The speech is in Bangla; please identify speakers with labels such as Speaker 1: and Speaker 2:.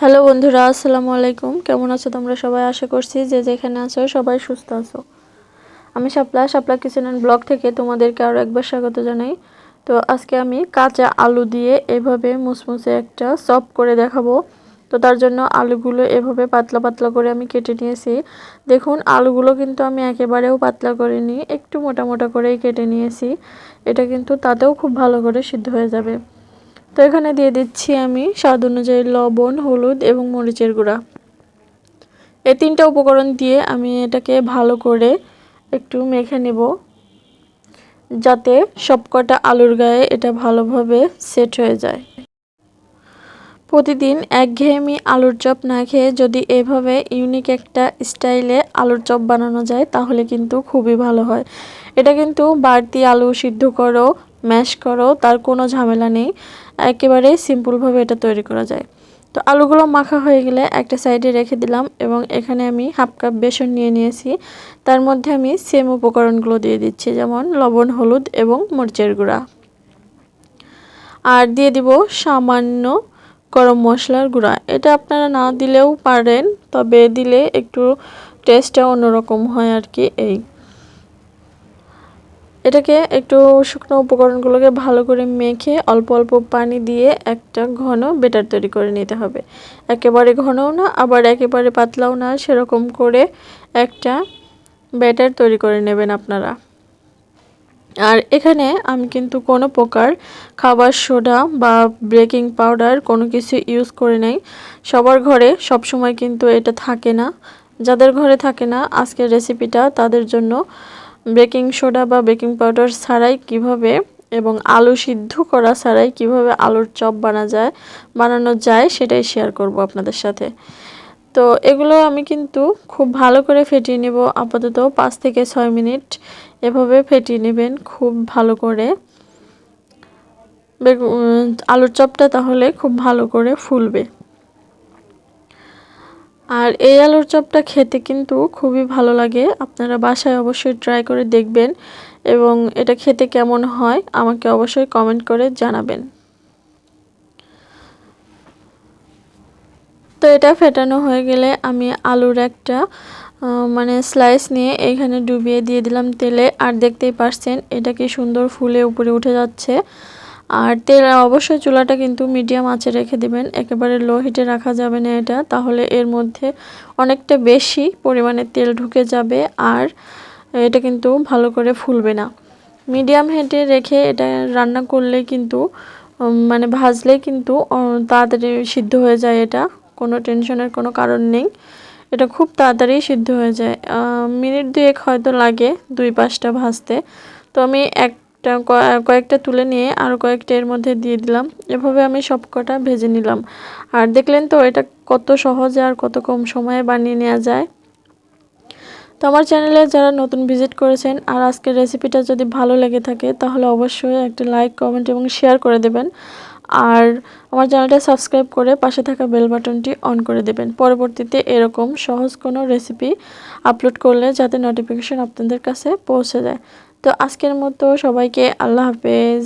Speaker 1: হ্যালো বন্ধুরা, আসসালামু আলাইকুম। কেমন আছো তোমরা সবাই? আশা করছি যে যেখানে আছো সবাই সুস্থ আছো। আমি শাপলা কিচেন অ্যান্ড ব্লগ থেকে তোমাদেরকে আরও একবার স্বাগত জানাই। তো আজকে আমি কাঁচা আলু দিয়ে এভাবে মুসমুসে একটা চপ করে দেখাবো। তো তার জন্য আলুগুলো এভাবে পাতলা পাতলা করে আমি কেটে নিয়েছি। দেখুন, আলুগুলো কিন্তু আমি একেবারেও পাতলা করিনি, একটু মোটা মোটা করেই কেটে নিয়েছি। এটা কিন্তু তাতেও খুব ভালো করে সিদ্ধ হয়ে যাবে। তো এখানে দিয়ে দিচ্ছি আমি স্বাদ অনুযায়ী লবণ, হলুদ এবং মরিচের গুঁড়া। এই তিনটা উপকরণ দিয়ে আমি এটাকে ভালো করে একটু মেখে নেব, যাতে সবকটা আলুর গায়ে এটা ভালোভাবে সেট হয়ে যায়। প্রতিদিন একঘেয়েমি আলুর চপ না খেয়ে যদি এভাবে ইউনিক একটা স্টাইলে আলুর চপ বানানো যায় তাহলে কিন্তু খুবই ভালো হয়। এটা কিন্তু বাড়তি আলু সিদ্ধ করো, ম্যাশ করো, তার কোনো ঝামেলা নেই। একেবারে সিম্পলভাবে এটা তৈরি করা যায়। তো আলুগুলো মাখা হয়ে গেলে একটা সাইডে রেখে দিলাম এবং এখানে আমি হাফ কাপ বেসন নিয়ে নিয়েছি। তার মধ্যে আমি সেম উপকরণগুলো দিয়ে দিচ্ছি, যেমন লবণ, হলুদ এবং মরিচের গুঁড়া। আর দিয়ে দিব সামান্য গরম মশলার গুঁড়া। এটা আপনারা না দিলেও পারেন, তবে দিলে একটু টেস্টটা অন্যরকম হয় আর কি। এটাকে একটু শুকনো উপকরণগুলোকে ভালো করে মেখে অল্প অল্প পানি দিয়ে একটা ঘন বেটার তৈরি করে নিতে হবে। একেবারে ঘনও না, আবার একেবারে পাতলাও না, সেরকম করে একটা ব্যাটার তৈরি করে নেবেন আপনারা। আর এখানে আমি কিন্তু কোনো প্রকার খাবার সোডা বা বেকিং পাউডার কোনো কিছু ইউজ করে নাই। সবার ঘরে সবসময় কিন্তু এটা থাকে না। যাদের ঘরে থাকে না আজকের রেসিপিটা তাদের জন্য বেকিং সোডা বা বেকিং পাউডার ছাড়াই কিভাবে এবং আলু সিদ্ধ করা ছাড়াই কিভাবে আলুর চপ বানানো যায় সেটাই শেয়ার করব আপনাদের সাথে। তো এগুলো আমি কিন্তু খুব ভালো করে ফেটিয়ে নেব। আপাতত 5 থেকে 6 মিনিট এভাবে ফেটিয়ে নেবেন খুব ভালো করে। আলুর চপটা তাহলে খুব ভালো করে ফুলবে। আর এই আলুর চপটা খেতে কিন্তু খুবই ভালো লাগে। আপনারা বাসায় অবশ্যই ট্রাই করে দেখবেন এবং এটা খেতে কেমন হয় আমাকে অবশ্যই কমেন্ট করে জানাবেন। তো এটা ফেটানো হয়ে গেলে আমি আলুর একটা স্লাইস নিয়ে এখানে ডুবিয়ে দিয়ে দিলাম তেলে। আর দেখতেই পারছেন এটা কি সুন্দর ফুলে উপরে উঠে যাচ্ছে। আর তেল অবশ্যই চুলাটা কিন্তু মিডিয়াম আঁচে রেখে দিবেন, একেবারে লো হিটে রাখা যাবে না এটা, তাহলে এর মধ্যে অনেকটা বেশি পরিমাণে তেল ঢুকে যাবে আর এটা কিন্তু ভালো করে ফুলবে না। মিডিয়াম হিটে রেখে এটা রান্না করলে কিন্তু ভাজলে কিন্তু তাড়াতাড়ি সিদ্ধ হয়ে যায়। এটা কোনো টেনশনের কোনো কারণ নেই, এটা খুব তাড়াতাড়ি সিদ্ধ হয়ে যায়। মিনিট 2 হয়তো লাগে 2-5টা ভাজতে। তো আমি কয়েকটা তুলে নিয়ে আরও কয়েকটা এর মধ্যে দিয়ে দিলাম। এভাবে আমি সবকটা ভেজে নিলাম। আর দেখলেন তো এটা কত সহজে আর কত কম সময়ে বানিয়ে নেওয়া যায়। তো আমার চ্যানেলে যারা নতুন ভিজিট করেছেন আর আজকের রেসিপিটা যদি ভালো লেগে থাকে তাহলে অবশ্যই একটা লাইক, কমেন্ট এবং শেয়ার করে দেবেন। আর আমার চ্যানেলটা সাবস্ক্রাইব করে পাশে থাকা বেল বাটনটি অন করে দেবেন, পরবর্তীতে এরকম সহজ কোনো রেসিপি আপলোড করলে যাতে নোটিফিকেশন আপনাদের কাছে পৌঁছে যায়। তো আজকের মতো সবাইকে আল্লাহ হাফেজ।